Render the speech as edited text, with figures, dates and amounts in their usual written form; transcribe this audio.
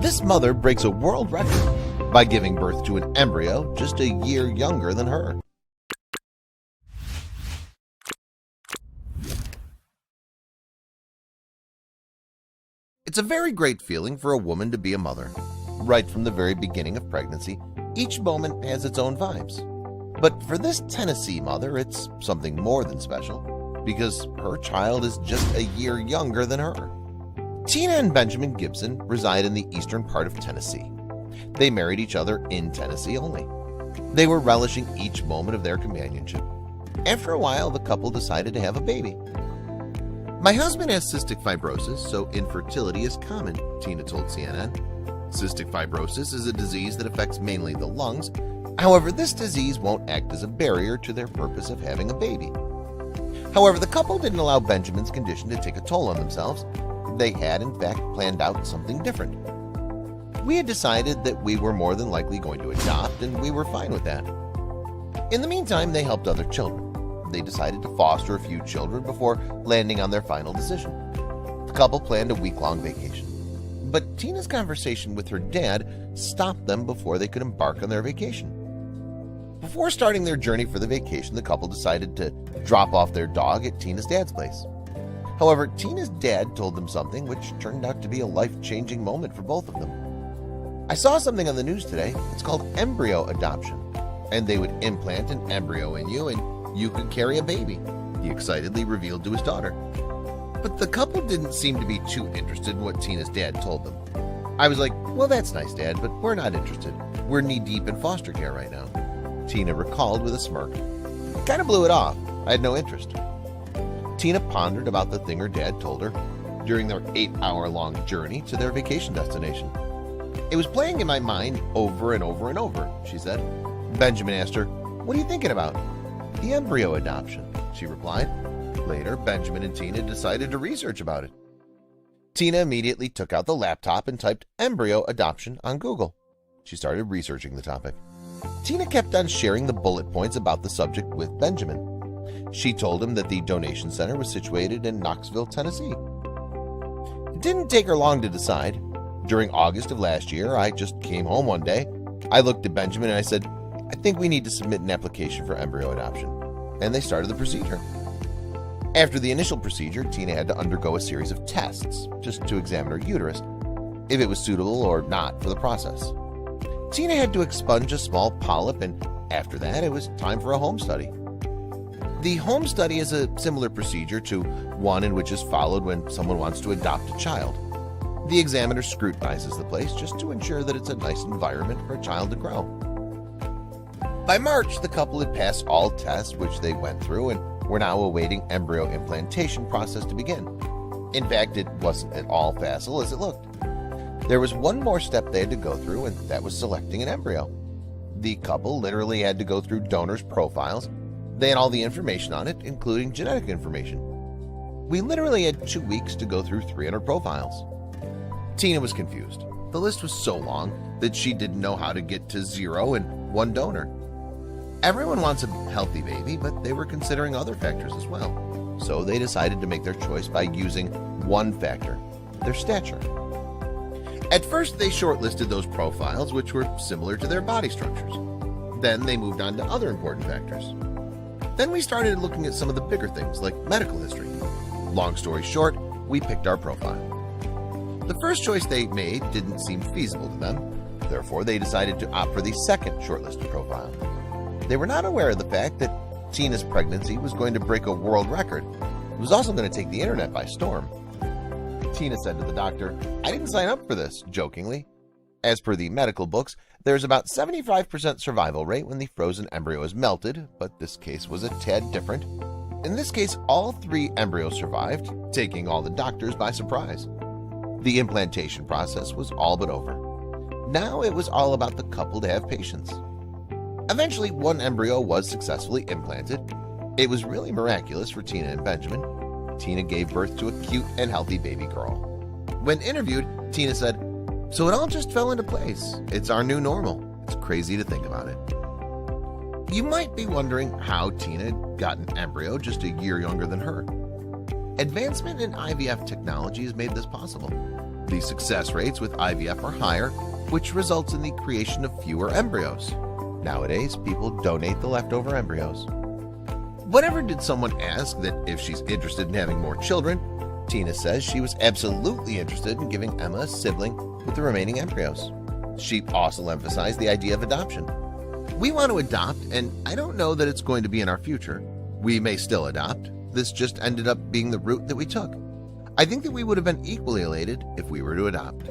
This mother breaks a world record by giving birth to an embryo just a year younger than her. It's a very great feeling for a woman to be a mother. Right from the very beginning of pregnancy, each moment has its own vibes. But for this Tennessee mother, it's something more than special, because her child is just a year younger than her. Tina and Benjamin Gibson reside in the eastern part of Tennessee. They married each other in Tennessee only. They were relishing each moment of their companionship. After a while, the couple decided to have a baby. "My husband has cystic fibrosis, so infertility is common," Tina told CNN. Cystic fibrosis is a disease that affects mainly the lungs. However, this disease won't act as a barrier to their purpose of having a baby. However, the couple didn't allow Benjamin's condition to take a toll on themselves. They had, in fact, planned out something different. "We had decided that we were more than likely going to adopt, and we were fine with that." In the meantime, they helped other children. They decided to foster a few children before landing on their final decision. The couple planned a week-long vacation. But Tina's conversation with her dad stopped them before they could embark on their vacation. Before starting their journey for the vacation, the couple decided to drop off their dog at Tina's dad's place. However, Tina's dad told them something which turned out to be a life-changing moment for both of them. "I saw something on the news today. It's called embryo adoption, and they would implant an embryo in you and you could carry a baby," he excitedly revealed to his daughter. But the couple didn't seem to be too interested in what Tina's dad told them. "I was like, well, that's nice, Dad, but we're not interested. We're knee-deep in foster care right now," Tina recalled with a smirk. "Kind of blew it off. I had no interest." Tina pondered about the thing her dad told her during their 8-hour-long journey to their vacation destination. "It was playing in my mind over and over and over," she said. Benjamin asked her, "What are you thinking about?" "The embryo adoption," she replied. Later, Benjamin and Tina decided to research about it. Tina immediately took out the laptop and typed embryo adoption on Google. She started researching the topic. Tina kept on sharing the bullet points about the subject with Benjamin. She told him that the donation center was situated in Knoxville, Tennessee. It didn't take her long to decide. During August of last year, I just came home one day. I looked at Benjamin and I said, "I think we need to submit an application for embryo adoption." And they started the procedure. After the initial procedure, Tina had to undergo a series of tests just to examine her uterus, if it was suitable or not for the process. Tina had to expunge a small polyp, and after that, it was time for a home study. The home study is a similar procedure to one in which is followed when someone wants to adopt a child. The examiner scrutinizes the place just to ensure that it's a nice environment for a child to grow. By March, the couple had passed all tests which they went through and were now awaiting embryo implantation process to begin. In fact, it wasn't at all facile as it looked. There was one more step they had to go through, and that was selecting an embryo. The couple literally had to go through donors' profiles. They had all the information on it, including genetic information. We literally had 2 weeks to go through 300 profiles. Tina was confused. The list was so long that she didn't know how to get to 0 and 1 donor. Everyone wants a healthy baby, but they were considering other factors as well. So they decided to make their choice by using one factor, their stature. At first, they shortlisted those profiles which were similar to their body structures. Then they moved on to other important factors. Then we started looking at some of the bigger things like medical history. Long story short, we picked our profile. The first choice they made didn't seem feasible to them. Therefore, they decided to opt for the second shortlisted profile. They were not aware of the fact that Tina's pregnancy was going to break a world record. It was also going to take the internet by storm. Tina said to the doctor, "I didn't sign up for this," jokingly. As per the medical books, there's about 75% survival rate when the frozen embryo is melted, but this case was a tad different. In this case, all 3 embryos survived, taking all the doctors by surprise. The implantation process was all but over. Now it was all about the couple to have patience. Eventually, 1 embryo was successfully implanted. It was really miraculous for Tina and Benjamin. Tina gave birth to a cute and healthy baby girl. When interviewed, Tina said, "So it all just fell into place. It's our new normal. It's crazy to think about it." You might be wondering how Tina got an embryo just a year younger than her. Advancement in IVF technology has made this possible. The success rates with IVF are higher, which results in the creation of fewer embryos. Nowadays, people donate the leftover embryos. Whenever did someone ask that if she's interested in having more children, Tina says she was absolutely interested in giving Emma a sibling with the remaining embryos. She also emphasized the idea of adoption. We want to adopt, and I don't know that it's going to be in our future. We may still adopt. This just ended up being the route that we took. I think that we would have been equally elated if we were to adopt.